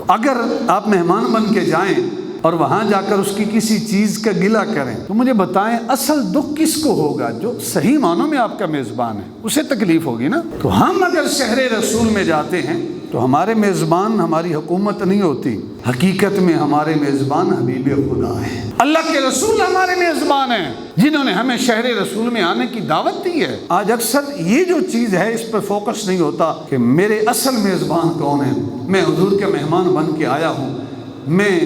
تو اگر آپ مہمان بن کے جائیں اور وہاں جا کر اس کی کسی چیز کا گلہ کریں تو مجھے بتائیں اصل دکھ کس کو ہوگا؟ جو صحیح معنوں میں آپ کا میزبان ہے اسے تکلیف ہوگی نا۔ تو ہم اگر شہر رسول میں جاتے ہیں تو ہمارے میزبان ہماری حکومت نہیں ہوتی، حقیقت میں ہمارے میزبان حبیب خدا ہیں، اللہ کے رسول ہمارے میزبان ہیں جنہوں نے ہمیں شہر رسول میں آنے کی دعوت دی ہے۔ آج اکثر یہ جو چیز ہے اس پر فوکس نہیں ہوتا کہ میرے اصل میزبان کون ہیں، میں حضور کے مہمان بن کے آیا ہوں، میں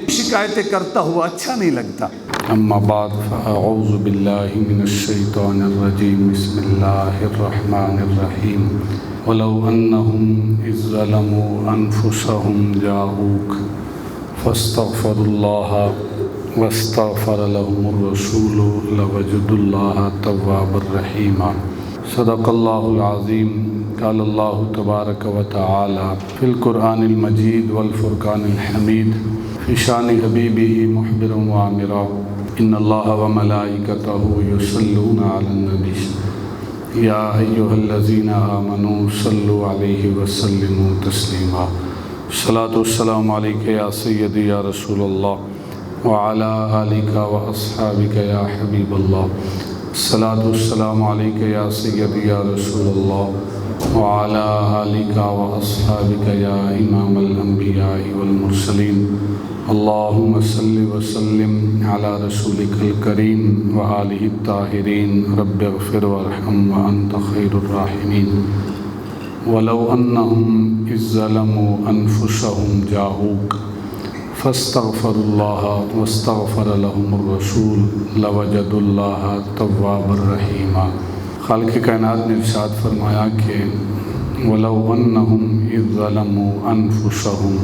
شکایتیں کرتا ہوا اچھا نہیں لگتا۔ اما بعد فاعوذ باللہ من الشیطان الرجیم، بسم اللہ الرحمن الرحیم۔ ولو انہم اذ ظلموا انفسہم جاؤک فاستغفروا اللہ واستغفر لهم الرسول لوجدوا اللہ توابا رحیما۔ صدق اللہ العظیم۔ قال اللہ تبارک و تعالی فی القرآن المجید والفرقان الحمید فی شان حبیبہ محبرا وعامرا، ان اللہ وملائکتہ یصلون علی النبی یا ایہا الذین آمنوا صلوا علیہ وسلموا تسلیما۔ الصلاۃ والسلام علیک یا سیدی یا رسول اللہ وعلی آلک واصحابک یا حبیب اللہ۔ الصلاۃ والسلام علیک یا سیدی یا رسول اللہ وعلی آلک واصحابک یا امام الانبیاء والمرسلین۔ اللہم صل وسلم علی رسولک الکریم وآلہ الطاہرین، رب اغفر وارحم وانت خیر الراحمین۔ ولو انہم اذ ظلموا انفسہم جاؤک فاستغفروا اللہ واستغفر لهم الرسول لوجدوا اللہ توابا رحیما۔ خالق کائنات نے ارشاد فرمایا کہ ولو انہم اذ ظلموا انفسہم،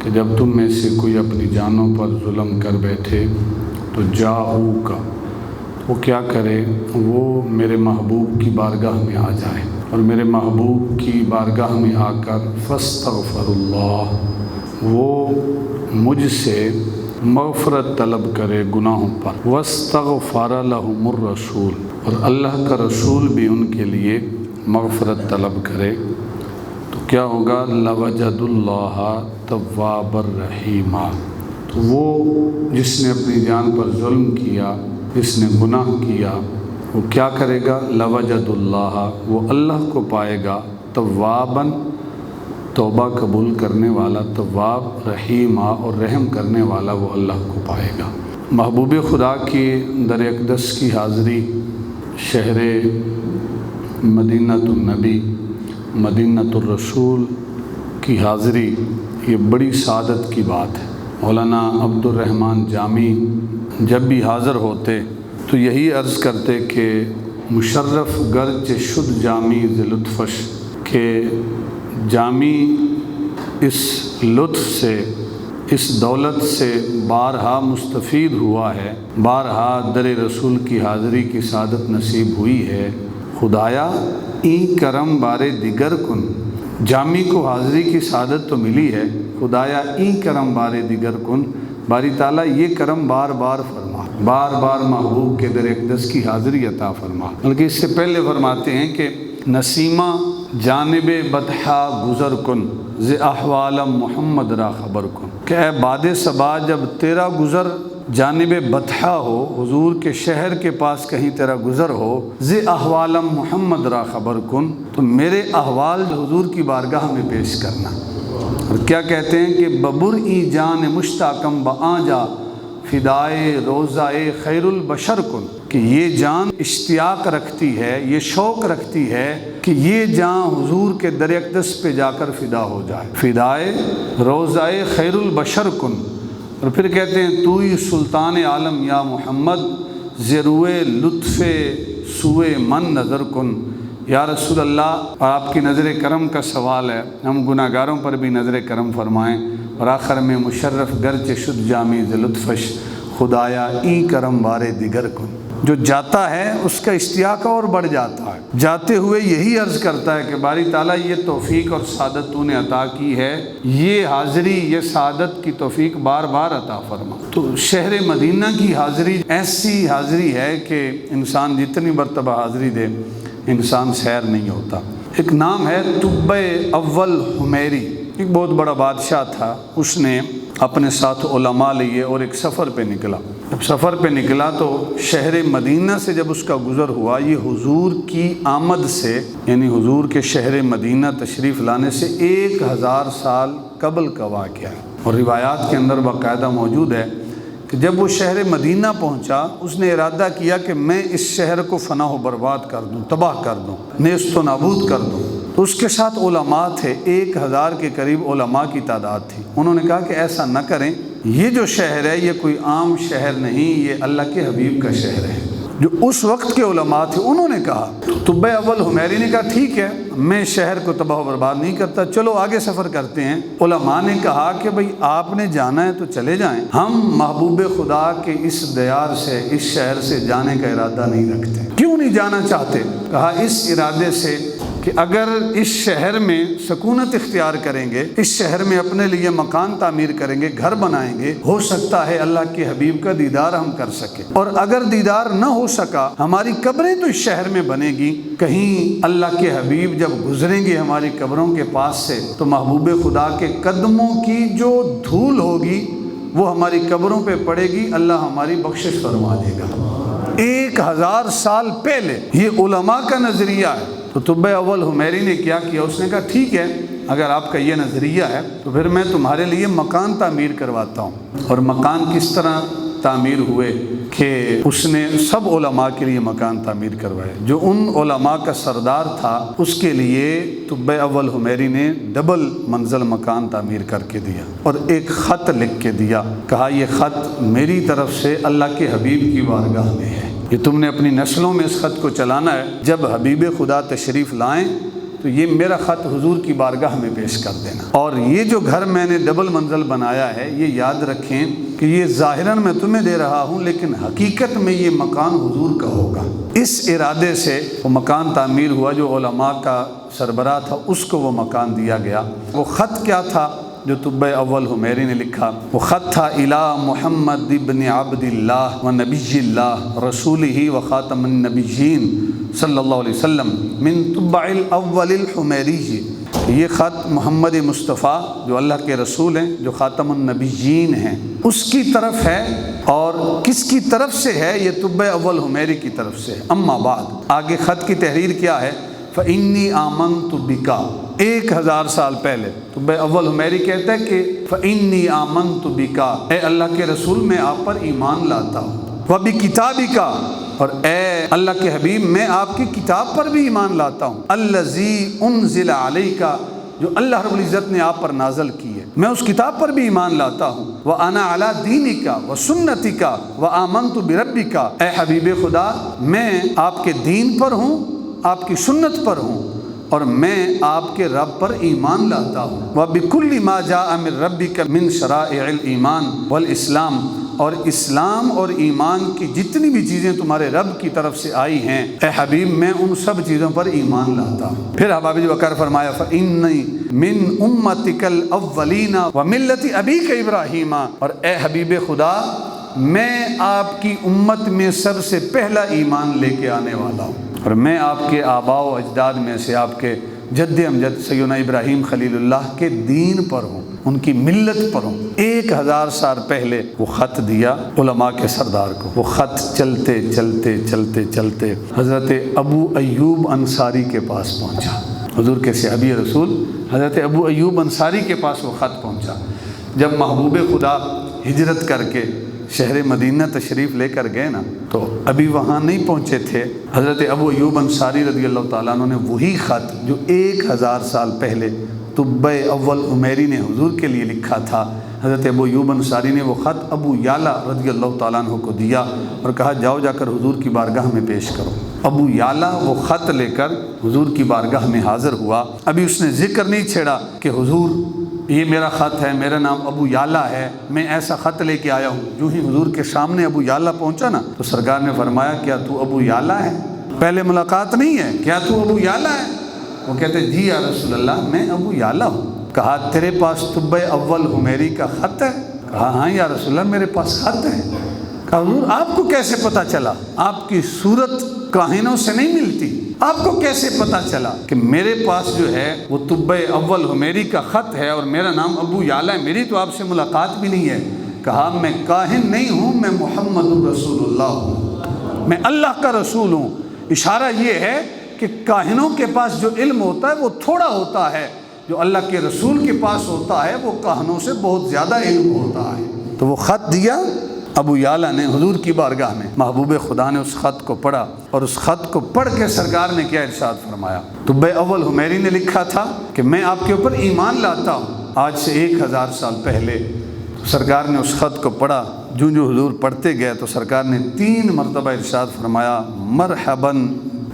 کہ جب تم میں سے کوئی اپنی جانوں پر ظلم کر بیٹھے تو جاؤک، وہ کیا کرے؟ وہ میرے محبوب کی بارگاہ میں آ جائے اور میرے محبوب کی بارگاہ میں آ کر فاستغفر اللہ، وہ مجھ سے مغفرت طلب کرے گناہوں پر، واستغفر لهم الرسول، اور اللہ کا رسول بھی ان کے لیے مغفرت طلب کرے، تو کیا ہوگا؟ لوجد اللہ توابا رحیما۔ تو وہ جس نے اپنی جان پر ظلم کیا، جس نے گناہ کیا، وہ کیا کرے گا؟ لوجد اللہ، وہ اللہ کو پائے گا، تواباً توبہ قبول کرنے والا، تواب رحیمہ اور رحم کرنے والا وہ اللہ کو پائے گا۔ محبوب خدا کی در اقدس کی حاضری، شہر مدینۃ النبی، مدینۃ الرسول کی حاضری، یہ بڑی سعادت کی بات ہے۔ مولانا عبد الرحمن جامی جب بھی حاضر ہوتے تو یہی عرض کرتے کہ مشرف گرچہ شد جامی ز لطفش، کہ جامی اس لطف سے، اس دولت سے بارہا مستفید ہوا ہے، بارہا در رسول کی حاضری کی سعادت نصیب ہوئی ہے۔ خدایا این کرم بارے دیگر کن، جامی کو حاضری کی سعادت تو ملی ہے، خدایا این کرم بارے دیگر کن، باری تعالیٰ یہ کرم بار بار فرما، بار بار محبوب کے در اقدس کی حاضری عطا فرما۔ بلکہ اس سے پہلے فرماتے ہیں کہ نسیمہ جانب بطحا گزر کن، ز احوال محمد را خبر کن، کہ اے باد صبا جب تیرا گزر جانب بطحا ہو، حضور کے شہر کے پاس کہیں تیرا گزر ہو، ز احوال محمد را خبر کن، تو میرے احوال حضور کی بارگاہ میں پیش کرنا۔ اور کیا کہتے ہیں کہ ببر ای جان مشتاقم بآجا فدائے روزائے خیر البشر کن، کہ یہ جان اشتیاق رکھتی ہے، یہ شوق رکھتی ہے کہ یہ جان حضور کے در اقدس پہ جا کر فدا ہو جائے، فدائے روزائے خیر البشر کن۔ اور پھر کہتے ہیں تو ہی سلطان عالم یا محمد، زروئے لطف سوئے من نظر کن، یا رسول اللہ۔ اور آپ کی نظر کرم کا سوال ہے، ہم گناہ گاروں پر بھی نظر کرم فرمائیں۔ اور آخر میں مشرف گرچہ شد جامی ز لطفش، خدایا ای کرم بارے دیگر کن۔ جو جاتا ہے اس کا اشتیاق اور بڑھ جاتا ہے، جاتے ہوئے یہی عرض کرتا ہے کہ باری تعالیٰ یہ توفیق اور سعادت تو نے عطا کی ہے، یہ حاضری، یہ سعادت کی توفیق بار بار عطا فرما۔ تو شہر مدینہ کی حاضری ایسی حاضری ہے کہ انسان جتنی مرتبہ حاضری دے انسان سیر نہیں ہوتا۔ ایک نام ہے طب اول حمیری، ایک بہت بڑا بادشاہ تھا، اس نے اپنے ساتھ علماء لیے اور ایک سفر پہ نکلا۔ جب سفر پہ نکلا تو شہر مدینہ سے جب اس کا گزر ہوا، یہ حضور کی آمد سے یعنی حضور کے شہر مدینہ تشریف لانے سے 1000 سال قبل کا واقعہ ہے، اور روایات کے اندر باقاعدہ موجود ہے کہ جب وہ شہر مدینہ پہنچا، اس نے ارادہ کیا کہ میں اس شہر کو فنا و برباد کر دوں، تباہ کر دوں، نیست و نابود کر دوں۔ تو اس کے ساتھ علماء تھے، 1000 کے قریب علماء کی تعداد تھی۔ انہوں نے کہا کہ ایسا نہ کریں، یہ جو شہر ہے یہ کوئی عام شہر نہیں، یہ اللہ کے حبیب کا شہر ہے۔ جو اس وقت کے علماء تھے انہوں نے کہا، طب اول حمیری نے کہا ٹھیک ہے، میں شہر کو تباہ و برباد نہیں کرتا، چلو آگے سفر کرتے ہیں۔ علماء نے کہا کہ بھئی آپ نے جانا ہے تو چلے جائیں، ہم محبوب خدا کے اس دیار سے، اس شہر سے جانے کا ارادہ نہیں رکھتے۔ کیوں نہیں جانا چاہتے؟ کہا اس ارادے سے کہ اگر اس شہر میں سکونت اختیار کریں گے، اس شہر میں اپنے لیے مکان تعمیر کریں گے، گھر بنائیں گے، ہو سکتا ہے اللہ کے حبیب کا دیدار ہم کر سکیں، اور اگر دیدار نہ ہو سکا، ہماری قبریں تو اس شہر میں بنے گی، کہیں اللہ کے حبیب جب گزریں گے ہماری قبروں کے پاس سے تو محبوب خدا کے قدموں کی جو دھول ہوگی وہ ہماری قبروں پہ پڑے گی، اللہ ہماری بخشش فرما دے گا۔ 1000 سال پہلے یہ علماء کا نظریہ ہے۔ تو طب اول حمیری نے کیا کیا؟ اس نے کہا ٹھیک ہے، اگر آپ کا یہ نظریہ ہے تو پھر میں تمہارے لیے مکان تعمیر کرواتا ہوں۔ اور مکان کس طرح تعمیر ہوئے کہ اس نے سب علماء کے لیے مکان تعمیر کروائے۔ جو ان علماء کا سردار تھا اس کے لیے طب اول حمیری نے ڈبل منزل مکان تعمیر کر کے دیا، اور ایک خط لکھ کے دیا، کہا یہ خط میری طرف سے اللہ کے حبیب کی بارگاہ میں ہے، یہ تم نے اپنی نسلوں میں اس خط کو چلانا ہے، جب حبیب خدا تشریف لائیں تو یہ میرا خط حضور کی بارگاہ میں پیش کر دینا۔ اور یہ جو گھر میں نے ڈبل منزل بنایا ہے، یہ یاد رکھیں کہ یہ ظاہراً میں تمہیں دے رہا ہوں، لیکن حقیقت میں یہ مکان حضور کا ہوگا۔ اس ارادے سے وہ مکان تعمیر ہوا، جو علماء کا سربراہ تھا اس کو وہ مکان دیا گیا۔ وہ خط کیا تھا جو طب اول حمیری نے لکھا؟ وہ خط تھا الی محمد ابن عبد اللہ و نبی اللہ رسولہ و خاتم النبیین صلی اللہ علیہ وسلم من طبع الاول الحمیری۔ یہ خط محمد مصطفیٰ جو اللہ کے رسول ہیں، جو خاتم النبیین ہیں، اس کی طرف ہے۔ اور کس کی طرف سے ہے؟ یہ طب اول حمیری کی طرف سے ہے۔ اما بعد، آگے خط کی تحریر کیا ہے؟ فإنی آمنت بک، 1000 سال پہلے طب اول حمیری کہتا ہے کہ فإنی آمنت بک، اے اللہ کے رسول میں آپ پر ایمان لاتا ہوں، وبکتابک، اور اے اللہ کے حبیب میں آپ کی کتاب پر بھی ایمان لاتا ہوں، الذی انزل علیک، جو اللہ رب العزت نے آپ پر نازل کی ہے، میں اس کتاب پر بھی ایمان لاتا ہوں، وَأَنَا عَلَىٰ دِينِكَ وَسُنَّتِكَ وَآمَنْتُ بِرَبِّكَ، اے حبیب خدا میں آپ کے دین پر ہوں، آپ کی سنت پر ہوں، اور میں آپ کے رب پر ایمان لاتا ہوں، وَبِكُلِّ مَا جَاءَ مِن رَبِّكَ مِن شَرَائِعِ الْإِيمَانِ وَالْإِسْلَامِ، اور اسلام اور ایمان کی جتنی بھی چیزیں تمہارے رب کی طرف سے آئی ہیں، اے حبیب میں ان سب چیزوں پر ایمان لاتا ہوں۔ پھر حباب جی وقار فرمایا فَإِنِّي مِنْ أُمَّتِكَ الْأَوَّلِينَ وَمِلَّةِ أَبِيكَ إِبْرَاهِيمَ، اور اے حبیب خدا میں آپ کی امت میں سب سے پہلا ایمان لے کے آنے والا ہوں، اور میں آپ کے آباء و اجداد میں سے آپ کے جد امجد سیدنا ابراہیم خلیل اللہ کے دین پر ہوں، ان کی ملت پر ہوں۔ 1000 سال پہلے وہ خط دیا علماء کے سردار کو۔ وہ خط چلتے چلتے چلتے چلتے حضرت ابو ایوب انصاری کے پاس پہنچا، حضور کے صحابی رسول حضرت ابو ایوب انصاری کے پاس وہ خط پہنچا۔ جب محبوب خدا ہجرت کر کے شہر مدینہ تشریف لے کر گئے نا، تو ابھی وہاں نہیں پہنچے تھے۔ حضرت ابو ایوب انصاری رضی اللہ تعالیٰ عنہ نے وہی خط جو 1000 سال پہلے طب اول حمیری نے حضور کے لیے لکھا تھا، حضرت ابو ایوب انصاری نے وہ خط ابو یعلا رضی اللہ تعالیٰ عنہ کو دیا اور کہا جاؤ جا کر حضور کی بارگاہ میں پیش کرو۔ ابو یعلا وہ خط لے کر حضور کی بارگاہ میں حاضر ہوا۔ ابھی اس نے ذکر نہیں چھیڑا کہ حضور یہ میرا خط ہے، میرا نام ابو یعلا ہے، میں ایسا خط لے کے آیا ہوں۔ جو ہی حضور کے سامنے ابو یعلا پہنچا نا، تو سرکار نے فرمایا کیا تو ابو یعلا ہے؟ پہلے ملاقات نہیں ہے، کیا تو ابو یعلا ہے؟ وہ کہتے جی یا رسول اللہ میں ابو یعلا ہوں۔ کہا تیرے پاس طب اول حمیری کا خط ہے؟ کہا ہاں یا رسول اللہ میرے پاس خط ہے۔ کہا حضور آپ کو کیسے پتہ چلا؟ آپ کی صورت کاہنوں سے نہیں ملتی، آپ کو کیسے پتا چلا کہ میرے پاس جو ہے وہ طب اول حمیری کا خط ہے اور میرا نام ابو یعلا ہے، میری تو آپ سے ملاقات بھی نہیں ہے؟ کہا میں کاہن نہیں ہوں، میں محمد رسول اللہ ہوں، میں اللہ کا رسول ہوں۔ اشارہ یہ ہے کہ کاہنوں کے پاس جو علم ہوتا ہے وہ تھوڑا ہوتا ہے، جو اللہ کے رسول کے پاس ہوتا ہے وہ کاہنوں سے بہت زیادہ علم ہوتا ہے۔ تو وہ خط دیا ابو یعلا نے حضور کی بارگاہ میں، محبوب خدا نے اس خط کو پڑھا اور اس خط کو پڑھ کے سرکار نے کیا ارشاد فرمایا؟ طب اول حمیری نے لکھا تھا کہ میں آپ کے اوپر ایمان لاتا ہوں آج سے 1000 سال پہلے۔ سرکار نے اس خط کو پڑھا، جو حضور پڑھتے گئے تو سرکار نے 3 مرتبہ ارشاد فرمایا مرحباً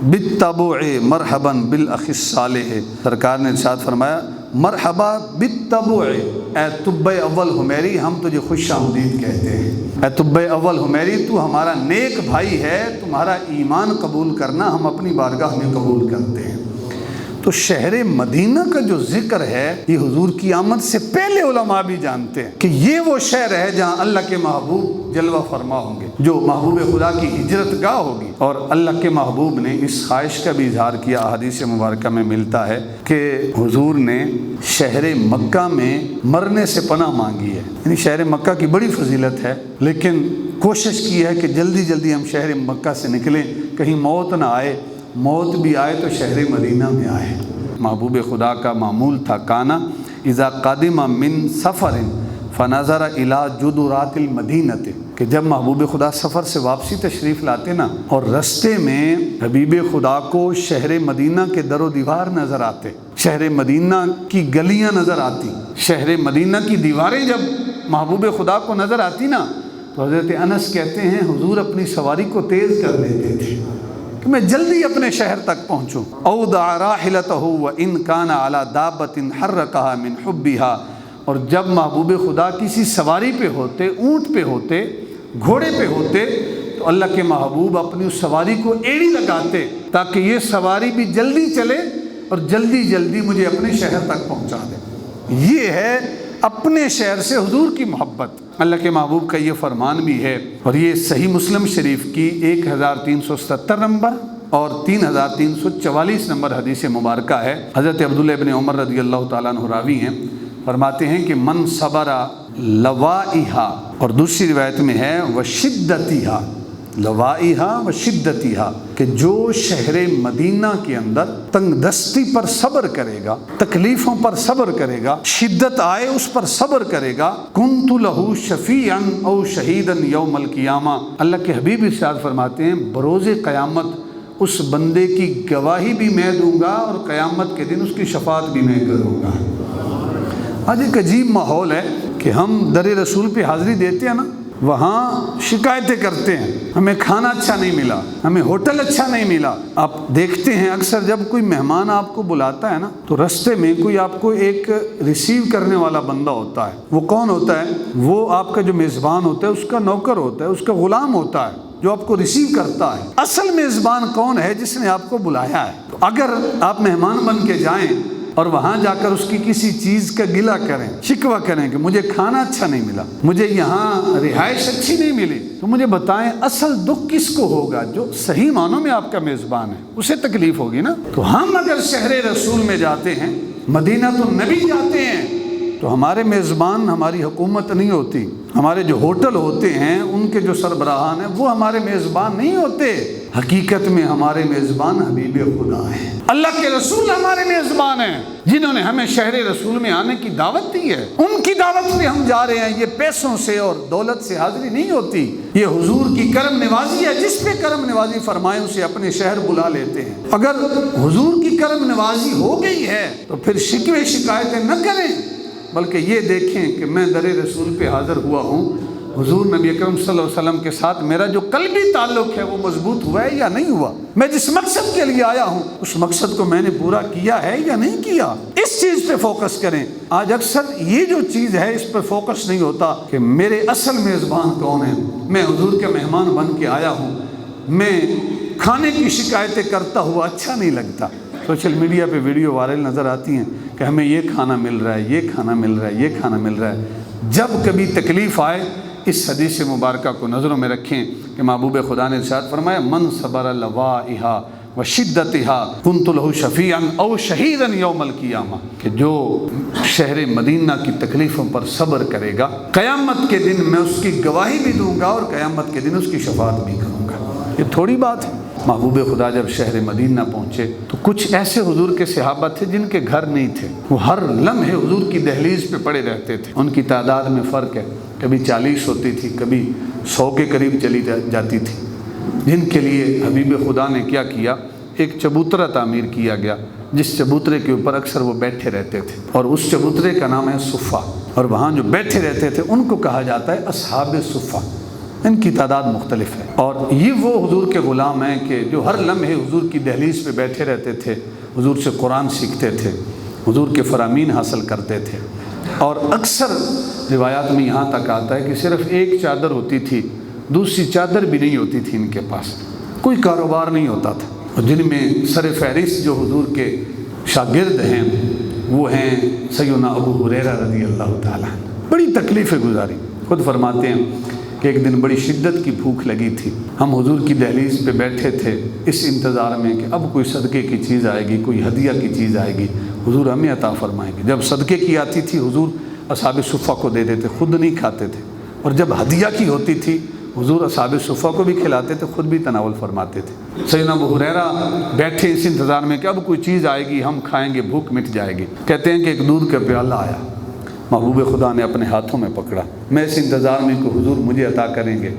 بالتبع مرحباً بالاخ الصالح۔ سرکار نے ارشاد فرمایا مرحبا بالتبع، اے طب اول حمیری ہم تجھے خوش آمدید کہتے ہیں، اے طب اول حمیری تو ہمارا نیک بھائی ہے، تمہارا ایمان قبول کرنا ہم اپنی بارگاہ میں قبول کرتے ہیں۔ تو شہر مدینہ کا جو ذکر ہے یہ حضور کی آمد سے پہلے علماء بھی جانتے ہیں کہ یہ وہ شہر ہے جہاں اللہ کے محبوب جلوہ فرما ہوں گے، جو محبوب خدا کی ہجرت گاہ ہوگی۔ اور اللہ کے محبوب نے اس خواہش کا بھی اظہار کیا، احادیث مبارکہ میں ملتا ہے کہ حضور نے شہر مکہ میں مرنے سے پناہ مانگی ہے، یعنی شہر مکہ کی بڑی فضیلت ہے، لیکن کوشش کی ہے کہ جلدی جلدی ہم شہر مکہ سے نکلیں، کہیں موت نہ آئے، موت بھی آئے تو شہر مدینہ میں آئے۔ محبوب خدا کا معمول تھا کانا اذا قادم من سفر فنظر الى جدرات المدینہ، کہ جب محبوب خدا سفر سے واپسی تشریف لاتے نا اور رستے میں حبیب خدا کو شہر مدینہ کے در و دیوار نظر آتے، شہر مدینہ کی گلیاں نظر آتی، شہر مدینہ کی دیواریں جب محبوب خدا کو نظر آتی نا تو حضرت انس کہتے ہیں حضور اپنی سواری کو تیز کر دیتے تھے کہ میں جلدی اپنے شہر تک پہنچوں۔ اودع راحلتہ وان کان علی دابۃ حرکها من حبها، اور جب محبوب خدا کسی سواری پہ ہوتے، اونٹ پہ ہوتے، گھوڑے پہ ہوتے، تو اللہ کے محبوب اپنی اس سواری کو ایڑی لگاتے تاکہ یہ سواری بھی جلدی چلے اور جلدی جلدی مجھے اپنے شہر تک پہنچا دے۔ یہ ہے اپنے شہر سے حضور کی محبت۔ اللہ کے محبوب کا یہ فرمان بھی ہے، اور یہ صحیح مسلم شریف کی 1370 نمبر اور 3344 نمبر حدیث مبارکہ ہے۔ حضرت عبداللہ ابن عمر رضی اللہ تعالیٰ عنہ راوی ہیں، فرماتے ہیں کہ من صبر لوائہا، اور دوسری روایت میں ہے وشدتہا، لوائہا وشدتہا، کہ جو شہر مدینہ کے اندر تنگ دستی پر صبر کرے گا، تکلیفوں پر صبر کرے گا، شدت آئے اس پر صبر کرے گا، کنت لہ شفیعا او شہیدا یوم القیامہ، اللہ کے حبیب ارشاد فرماتے ہیں بروز قیامت اس بندے کی گواہی بھی میں دوں گا اور قیامت کے دن اس کی شفاعت بھی میں کروں گا۔ آج ایک عجیب ماحول ہے کہ ہم در رسول پہ حاضری دیتے ہیں نا، وہاں شکایتیں کرتے ہیں، ہمیں کھانا اچھا نہیں ملا، ہمیں ہوٹل اچھا نہیں ملا۔ آپ دیکھتے ہیں اکثر جب کوئی مہمان آپ کو بلاتا ہے نا تو رستے میں کوئی آپ کو ایک ریسیو کرنے والا بندہ ہوتا ہے۔ وہ کون ہوتا ہے؟ وہ آپ کا جو میزبان ہوتا ہے اس کا نوکر ہوتا ہے، اس کا غلام ہوتا ہے جو آپ کو ریسیو کرتا ہے۔ اصل میزبان کون ہے؟ جس نے آپ کو بلایا ہے۔ تو اگر آپ مہمان بن کے جائیں اور وہاں جا کر اس کی کسی چیز کا گلہ کریں، شکوہ کریں کہ مجھے کھانا اچھا نہیں ملا، مجھے یہاں رہائش اچھی نہیں ملی، تو مجھے بتائیں اصل دکھ کس کو ہوگا؟ جو صحیح معنوں میں آپ کا میزبان ہے اسے تکلیف ہوگی نا۔ تو ہم اگر شہر رسول میں جاتے ہیں، مدینہ تو نبی جاتے ہیں، تو ہمارے میزبان ہماری حکومت نہیں ہوتی، ہمارے جو ہوٹل ہوتے ہیں ان کے جو سربراہان ہیں وہ ہمارے میزبان نہیں ہوتے، حقیقت میں ہمارے میزبان حبیب خدا ہیں، اللہ کے رسول ہمارے میزبان ہیں جنہوں نے ہمیں شہر رسول میں آنے کی دعوت دی ہے، ان کی دعوت پہ ہم جا رہے ہیں۔ یہ پیسوں سے اور دولت سے حاضری نہیں ہوتی، یہ حضور کی کرم نوازی ہے، جس پہ کرم نوازی فرمائے اسے اپنے شہر بلا لیتے ہیں۔ اگر حضور کی کرم نوازی ہو گئی ہے تو پھر شکوے شکایتیں نہ کریں، بلکہ یہ دیکھیں کہ میں در رسول پہ حاضر ہوا ہوں، حضور نبی اکرم صلی اللہ علیہ وسلم کے ساتھ میرا جو قلبی تعلق ہے وہ مضبوط ہوا ہے یا نہیں ہوا، میں جس مقصد کے لیے آیا ہوں اس مقصد کو میں نے پورا کیا ہے یا نہیں کیا، اس چیز پہ فوکس کریں۔ آج اکثر یہ جو چیز ہے اس پہ فوکس نہیں ہوتا کہ میرے اصل میزبان کون ہیں، میں حضور کے مہمان بن کے آیا ہوں، میں کھانے کی شکایتیں کرتا ہوا اچھا نہیں لگتا۔ سوشل میڈیا پہ ویڈیو وائرل نظر آتی ہیں کہ ہمیں یہ کھانا مل رہا ہے، یہ کھانا مل رہا ہے، یہ کھانا مل رہا ہے۔ جب کبھی تکلیف آئے اس حدیث مبارکہ کو نظروں میں رکھیں کہ محبوب خدا نے ارشاد فرمایا من صبر لوائہا وشدتها كنت له شفیعا او شہیدا یوم القیامہ، کہ جو شہر مدینہ کی تکلیفوں پر صبر کرے گا قیامت کے دن میں اس کی گواہی بھی دوں گا اور قیامت کے دن اس کی شفاعت بھی کروں گا۔ یہ تھوڑی بات ہے۔ محبوب خدا جب شہر مدینہ پہنچے تو کچھ ایسے حضور کے صحابہ تھے جن کے گھر نہیں تھے، وہ ہر لمحے حضور کی دہلیز پہ پڑے رہتے تھے۔ ان کی تعداد میں فرق ہے، کبھی 40 ہوتی تھی، کبھی 100 کے قریب چلی جاتی تھی، جن کے لیے حبیب خدا نے کیا کیا، ایک چبوترا تعمیر کیا گیا جس چبوترے کے اوپر اکثر وہ بیٹھے رہتے تھے، اور اس چبوترے کا نام ہے صفہ، اور وہاں جو بیٹھے رہتے تھے ان کو کہا جاتا ہے اصحاب صفہ۔ ان کی تعداد مختلف ہے، اور یہ وہ حضور کے غلام ہیں کہ جو ہر لمحے حضور کی دہلیز پہ بیٹھے رہتے تھے، حضور سے قرآن سیکھتے تھے، حضور کے فرامین حاصل کرتے تھے، اور اکثر روایات میں یہاں تک آتا ہے کہ صرف ایک چادر ہوتی تھی، دوسری چادر بھی نہیں ہوتی تھی ان کے پاس، کوئی کاروبار نہیں ہوتا تھا۔ اور جن میں سر فہرست جو حضور کے شاگرد ہیں وہ ہیں سیدنا ابو ہریرہ رضی اللہ تعالیٰ عنہ۔ بڑی تکلیفیں گزاری، خود فرماتے ہیں کہ ایک دن بڑی شدت کی بھوک لگی تھی، ہم حضور کی دہلیز پہ بیٹھے تھے اس انتظار میں کہ اب کوئی صدقے کی چیز آئے گی، کوئی ہدیہ کی چیز آئے گی، حضور ہمیں عطا فرمائیں گے۔ جب صدقے کی آتی تھی حضور اصحاب صفہ کو دے دیتے، خود نہیں کھاتے تھے، اور جب ہدیہ کی ہوتی تھی حضور اصحاب صفہ کو بھی کھلاتے تھے، خود بھی تناول فرماتے تھے۔ سیدنا ابو ہریرہ بیٹھے اس انتظار میں کہ اب کوئی چیز آئے گی، ہم کھائیں گے، بھوک مٹ جائے گی۔ کہتے ہیں کہ ایک دودھ کا پیالہ آیا، محبوب خدا نے اپنے ہاتھوں میں پکڑا، میں اس انتظار میں کہ حضور مجھے عطا کریں گے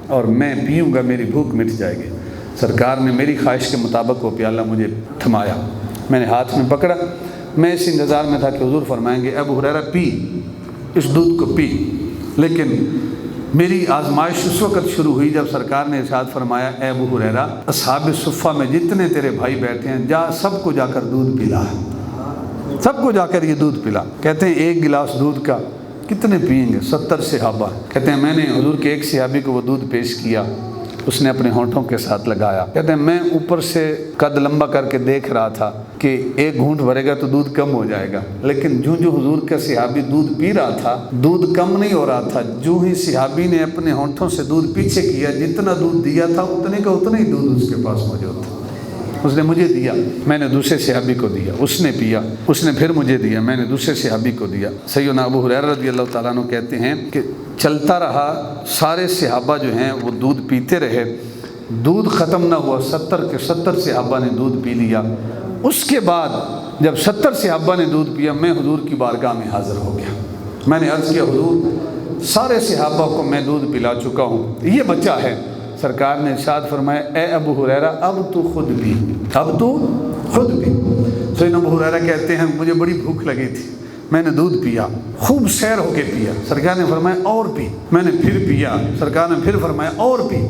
اور میں پیوں گا، میری بھوک مٹ جائے گی۔ سرکار نے میری خواہش کے مطابق وہ پیالہ مجھے تھمایا، میں نے ہاتھ میں پکڑا، میں اس انتظار میں تھا کہ حضور فرمائیں گے ابو ہریرہ پی، اس دودھ کو پی۔ لیکن میری آزمائش اس وقت شروع ہوئی جب سرکار نے ارشاد فرمایا اے ابو ہریرہ، اصحاب صفہ میں جتنے تیرے بھائی بیٹھے ہیں جا سب کو جا کر دودھ پلا، سب کو جا کر یہ دودھ پلا۔ کہتے ہیں ایک گلاس دودھ کا کتنے پئیں گے؟ 70 صحابہ۔ کہتے ہیں میں نے حضور کے ایک صحابی کو وہ دودھ پیش کیا، اس نے اپنے ہونٹوں کے ساتھ لگایا۔ کہتے ہیں میں اوپر سے قد لمبا کر کے دیکھ رہا تھا کہ ایک گھونٹ بھرے گا تو دودھ کم ہو جائے گا، لیکن جو حضور کا صحابی دودھ پی رہا تھا دودھ کم نہیں ہو رہا تھا۔ جو ہی صحابی نے اپنے ہونٹوں سے دودھ پیچھے کیا، جتنا دودھ دیا تھا اتنے کا اتنا ہی دودھ اس کے پاس موجود تھا۔ اس نے مجھے دیا، میں نے دوسرے صحابی کو دیا، اس نے پیا، اس نے پھر مجھے دیا، میں نے دوسرے صحابی کو دیا۔ سیدنا ابو ہریرہ رضی اللہ تعالیٰ عنہ کہتے ہیں کہ چلتا رہا، سارے صحابہ جو ہیں وہ دودھ پیتے رہے، دودھ ختم نہ ہوا، 70 کے 70 صحابہ نے دودھ پی لیا۔ اس کے بعد جب 70 صحابہ نے دودھ پیا، میں حضور کی بارگاہ میں حاضر ہو گیا۔ میں نے عرض کیا حضور سارے صحابہ کو میں دودھ پلا چکا ہوں، یہ بچہ ہے۔ سرکار نے ارشاد فرمایا اے ابو ہریرہ اب تو خود بھی، اب تو خود بھی۔ سیدنا ابو ہریرہ کہتے ہیں مجھے بڑی بھوک لگی تھی، میں نے دودھ پیا، خوب سیر ہو کے پیا۔ سرکار نے فرمایا اور پی، میں نے پھر پیا۔ سرکار نے پھر فرمایا اور پی،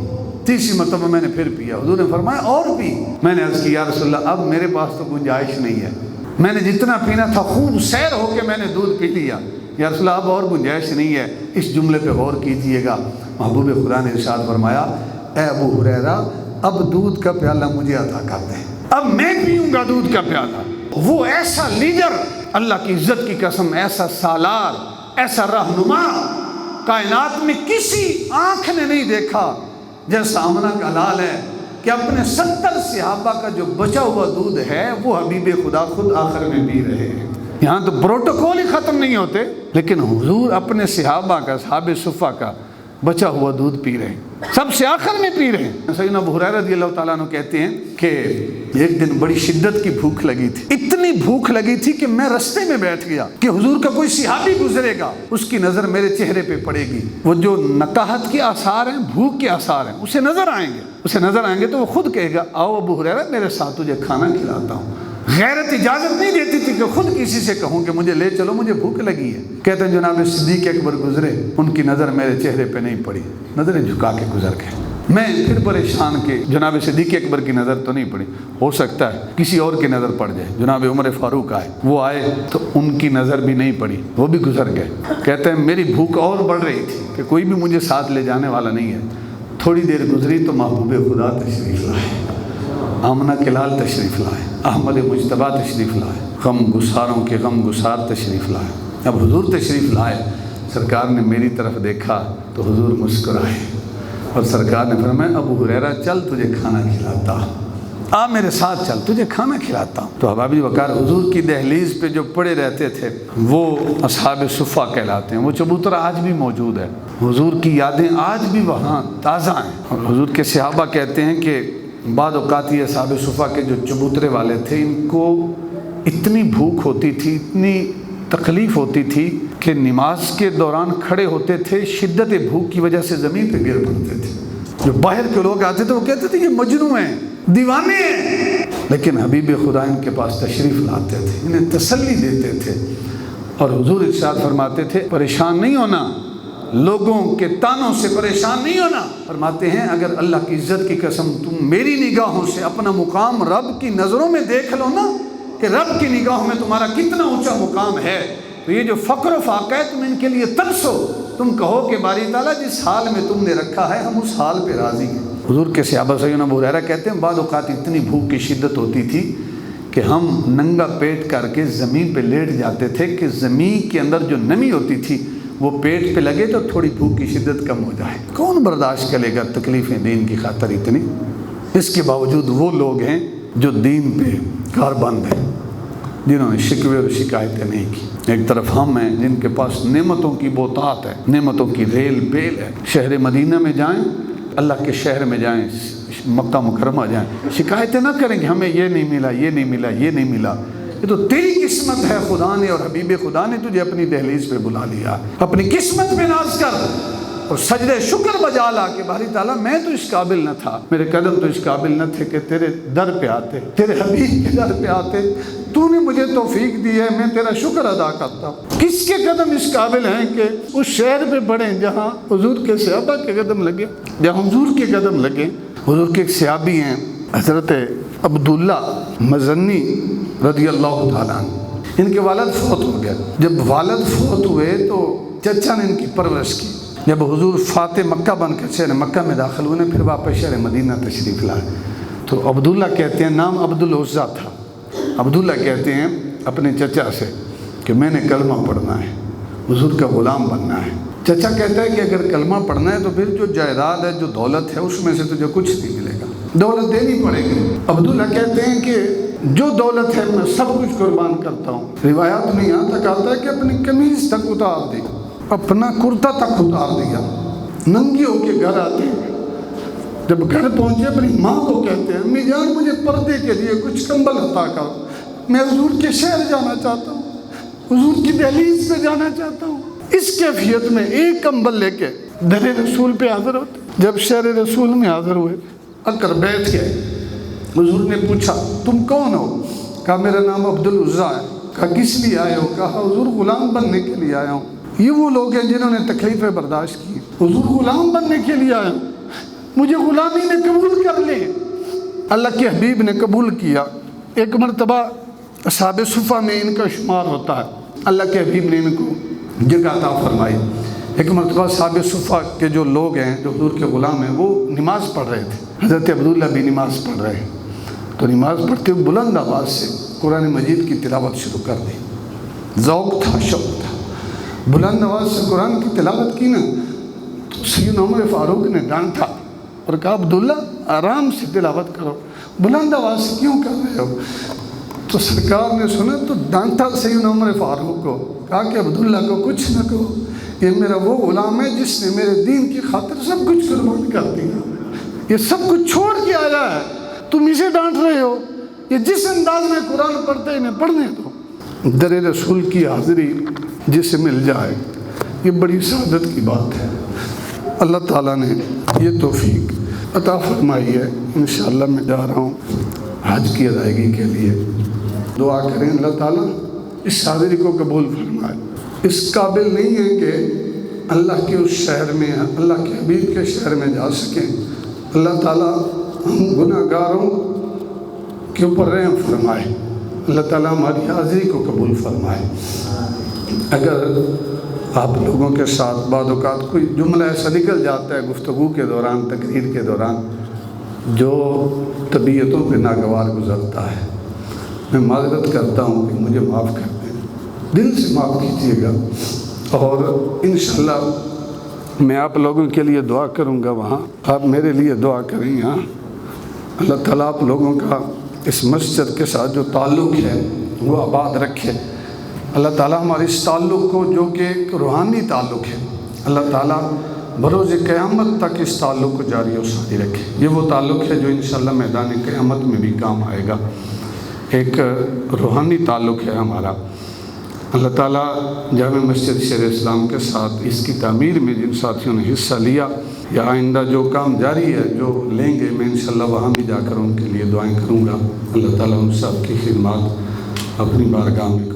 تیسری مرتبہ میں نے پھر پیا۔ حضور نے فرمایا اور پی۔ میں نے عرض کی یا رسول اللہ اب میرے پاس تو گنجائش نہیں ہے، میں نے جتنا پینا تھا خوب سیر ہو کے میں نے دودھ پی لیا، یا رسول اللہ اب اور گنجائش نہیں ہے۔ اس جملے پہ غور کیجئے گا، محبوب خدا نے ارشاد فرمایا اے ابو ہریرہ اب دودھ کا پیالہ مجھے عطا کر دیں، اب میں پیوں گا دودھ کا پیالہ۔ وہ ایسا لیڈر، اللہ کی عزت کی قسم، ایسا سالار، ایسا رہنما کائنات میں کسی آنکھ نے نہیں دیکھا جیسا آمنہ کا لال ہے کہ اپنے 70 صحابہ کا جو بچا ہوا دودھ ہے وہ حبیب خدا خود آخر میں پی رہے ہیں۔ یہاں تو پروٹوکول ہی ختم نہیں ہوتے، لیکن حضور اپنے صحابہ کا، اصحاب صفہ کا بچا ہوا دودھ پی رہے ہیں، سب سے آخر میں پی رہے ہیں۔ سیدنا ابو ہریرہ رضی اللہ تعالیٰ عنہ کہتے ہیں کہ ایک دن بڑی شدت کی بھوک لگی تھی، اتنی بھوک لگی تھی کہ میں رستے میں بیٹھ گیا کہ حضور کا کوئی صحابی گزرے گا، اس کی نظر میرے چہرے پہ پڑے گی، وہ جو نکاحت کے آثار ہیں، بھوک کے آثار ہیں، اسے نظر آئیں گے تو وہ خود کہے گا آؤ ابو ہریرہ میرے ساتھ تجھے کھانا کھلاتا ہوں۔ غیرت اجازت نہیں دیتی تھی کہ خود کسی سے کہوں کہ مجھے لے چلو، مجھے بھوک لگی ہے۔ کہتے ہیں جناب صدیق اکبر گزرے، ان کی نظر میرے چہرے پہ نہیں پڑی، نظریں جھکا کے گزر گئے۔ میں پھر پریشان کہ جناب صدیق اکبر کی نظر تو نہیں پڑی، ہو سکتا ہے کسی اور کی نظر پڑ جائے۔ جناب عمر فاروق آئے، وہ آئے تو ان کی نظر بھی نہیں پڑی، وہ بھی گزر گئے۔ کہتے ہیں میری بھوک اور بڑھ رہی تھی کہ کوئی بھی مجھے ساتھ لے جانے والا نہیں ہے۔ تھوڑی دیر گزری تو محبوب خدا تشریف لائے، آمنہ کے لال تشریف لائے، احمد مجتبیٰ تشریف لائے، غم گساروں کے غم گسار تشریف لائے۔ اب حضور تشریف لائے، سرکار نے میری طرف دیکھا تو حضور مسکرائے اور سرکار نے فرمایا ابو ہریرہ چل تجھے کھانا کھلاتا۔ آ میرے ساتھ چل، تجھے کھانا کھلاتا ہوں۔ تو حباب وقار حضور کی دہلیز پہ جو پڑے رہتے تھے وہ اصحاب صفہ کہلاتے ہیں۔ وہ چبوترا آج بھی موجود ہے، حضور کی یادیں آج بھی وہاں تازہ ہیں۔ اور حضور کے صحابہ کہتے ہیں کہ بعض اوقات یہ اصحاب صفہ کے جو چبوترے والے تھے، ان کو اتنی بھوک ہوتی تھی، اتنی تکلیف ہوتی تھی کہ نماز کے دوران کھڑے ہوتے تھے، شدت بھوک کی وجہ سے زمین پہ گر پڑتے تھے۔ جو باہر کے لوگ آتے تھے وہ کہتے تھے یہ مجنون ہیں، دیوانے ہیں، لیکن حبیب خدا ان کے پاس تشریف لاتے تھے، انہیں تسلی دیتے تھے۔ اور حضور ارشاد فرماتے تھے پریشان نہیں ہونا، لوگوں کے تانوں سے پریشان نہیں ہونا۔ فرماتے ہیں اگر اللہ کی عزت کی قسم تم میری نگاہوں سے اپنا مقام رب کی نظروں میں دیکھ لو نا، کہ رب کی نگاہوں میں تمہارا کتنا اونچا مقام ہے، تو یہ جو فقر و فاقہ ہے تم ان کے لیے ترسو، تم کہو کہ باری تعالیٰ جس حال میں تم نے رکھا ہے ہم اس حال پہ راضی ہیں۔ حضور کے صحابہ سیدنا ابو ہریرہ کہتے ہیں بعض اوقات اتنی بھوک کی شدت ہوتی تھی کہ ہم ننگا پیٹ کر کے زمین پہ لیٹ جاتے تھے کہ زمین کے اندر جو نمی ہوتی تھی وہ پیٹ پہ لگے تو تھوڑی بھوک کی شدت کم ہو جائے۔ کون برداشت کرے گا تکلیفیں دین کی خاطر اتنی؟ اس کے باوجود وہ لوگ ہیں جو دین پہ کاربند ہیں، جنہوں نے شکوے اور شکایتیں نہیں کی۔ ایک طرف ہم ہیں جن کے پاس نعمتوں کی بوتات ہے، نعمتوں کی ریل بیل ہے۔ شہر مدینہ میں جائیں، اللہ کے شہر میں جائیں، مکہ مکرمہ جائیں، شکایتیں نہ کریں کہ ہمیں یہ نہیں ملا، یہ نہیں ملا، یہ نہیں ملا۔ یہ تو تیری قسمت ہے، خدا نے اور حبیب خدا نے تجھے اپنی دہلیز پہ بلا لیا۔ اپنی قسمت پہ ناز کر اور سجدہ شکر بجا لا کہ باری تعالیٰ میں تو اس قابل نہ تھا، میرے قدم تو اس قابل نہ تھے کہ تیرے در پہ آتے، تیرے حبیب کے در پہ آتے، تو نے مجھے توفیق دی ہے، میں تیرا شکر ادا کرتا ہوں۔ کس کے قدم اس قابل ہیں کہ اس شہر پہ بڑھیں جہاں حضور کے صحابہ کے قدم لگے، جہاں حضور کے قدم لگے۔ حضور کے ایک صحابی ہیں حضرت عبداللہ مزنی رضی اللہ تعالیٰ عنہ، ان کے والد فوت ہو گئے۔ جب والد فوت ہوئے تو چچا نے ان کی پرورش کی۔ جب حضور فاتح مکہ بن کر شہر مکہ میں داخل ہوئے، پھر واپس شہر مدینہ تشریف لائے، تو عبداللہ کہتے ہیں، نام عبدالعزیٰ تھا، عبداللہ کہتے ہیں اپنے چچا سے کہ میں نے کلمہ پڑھنا ہے، حضور کا غلام بننا ہے۔ چچا کہتا ہے کہ اگر کلمہ پڑھنا ہے تو پھر جو جائیداد ہے، جو دولت ہے، اس میں سے تجھے کچھ نہیں ملے گا، دولت دینی پڑے گی۔ عبداللہ کہتے ہیں کہ جو دولت ہے میں سب کچھ قربان کرتا ہوں۔ روایات میں یہاں تک آتا ہے کہ اپنی قمیض تک اتار دی، اپنا کرتا تک اتار دیا، ننگی ہو کے گھر آتے ہیں۔ جب گھر پہنچے اپنی ماں کو کہتے ہیں امی جان مجھے پردے کے لیے کچھ کمبل عطا کر، میں حضور کے شہر جانا چاہتا ہوں، حضور کی دہلیز پہ جانا چاہتا ہوں۔ اس کیفیت میں ایک کمبل لے کے در رسول پہ حاضر ہوتے۔ جب شہر رسول میں حاضر ہوئے، اکر بیٹھ گئے، حضور نے پوچھا تم کون ہو؟ کہا میرا نام عبدالعزیٰ ہے۔ کہا کس لیے آئے ہو؟ کہا حضور غلام بننے کے لیے آیا ہوں۔ یہ وہ لوگ ہیں جنہوں نے تکلیفیں برداشت کی، حضور غلام بننے کے لیے آیا ہوں، مجھے غلامی نے قبول کر لے۔ اللہ کے حبیب نے قبول کیا۔ ایک مرتبہ اصحاب صفہ میں ان کا شمار ہوتا ہے، اللہ کے حبیب نے ان کو جگہ عطا فرمائی۔ ایک مرتبہ اصحاب صفہ کے جو لوگ ہیں، جو حضور کے غلام ہیں، وہ نماز پڑھ رہے تھے، حضرت عبداللہ بھی نماز پڑھ رہے ہیں، تو نماز پڑھتے ہوئے بلند آواز سے قرآن مجید کی تلاوت شروع کر دی۔ ذوق تھا، شوق تھا، بلند آواز سے قرآن کی تلاوت کی نا، تو سیدنا عمر فاروق نے ڈانٹا اور کہا عبداللہ آرام سے تلاوت کرو، بلند آواز سے کیوں کر رہے ہو؟ تو سرکار نے سنا تو ڈانٹا سیدنا عمر فاروق کو، کہا کہ عبداللہ کو کچھ نہ کہو، یہ میرا وہ غلام ہے جس نے میرے دین کی خاطر سب کچھ قربان کر دیا، یہ سب کچھ چھوڑ کے آیا ہے، تم اسے ڈانٹ رہے ہو، یہ جس انداز میں قرآن پڑھتے ہیں انہیں پڑھنے دو۔ در رسول کی حاضری جسے مل جائے یہ بڑی سعادت کی بات ہے۔ اللہ تعالیٰ نے یہ توفیق عطا فرمائی ہے۔ انشاءاللہ میں جا رہا ہوں حج کی ادائیگی کے لیے، دعا کریں اللہ تعالیٰ اس حاضری کو قبول فرمائے۔ اس قابل نہیں ہے کہ اللہ کے اس شہر میں، اللہ کے حبیب کے شہر میں جا سکیں۔ اللہ تعالیٰ ہم گناہ گاروں کے اوپر رحم فرمائے، اللہ تعالیٰ ہماری حاضری کو قبول فرمائے۔ اگر آپ لوگوں کے ساتھ بعض اوقات کوئی جملہ ایسا نکل جاتا ہے گفتگو کے دوران، تقریر کے دوران، جو طبیعتوں پہ ناگوار گزرتا ہے، میں معذرت کرتا ہوں کہ مجھے معاف کر دیں، دل سے معاف کیجیے گا، اور انشاءاللہ میں آپ لوگوں کے لیے دعا کروں گا، وہاں آپ میرے لیے دعا کریں۔ ہاں اللہ تعالیٰ آپ لوگوں کا اس مسجد کے ساتھ جو تعلق ہے وہ آباد رکھے۔ اللہ تعالیٰ ہمارے اس تعلق کو جو کہ ایک روحانی تعلق ہے، اللہ تعالیٰ بروز قیامت تک اس تعلق کو جاری و ساری رکھے۔ یہ وہ تعلق ہے جو انشاءاللہ میدان قیامت میں بھی کام آئے گا، ایک روحانی تعلق ہے ہمارا۔ اللہ تعالیٰ جامع مسجد شیر اسلام کے ساتھ اس کی تعمیر میں جن ساتھیوں نے حصہ لیا یا آئندہ جو کام جاری ہے جو لیں گے، میں انشاءاللہ وہاں بھی جا کر ان کے لیے دعائیں کروں گا۔ اللہ تعالیٰ ان سب کی خدمات اپنی بارگاہ میں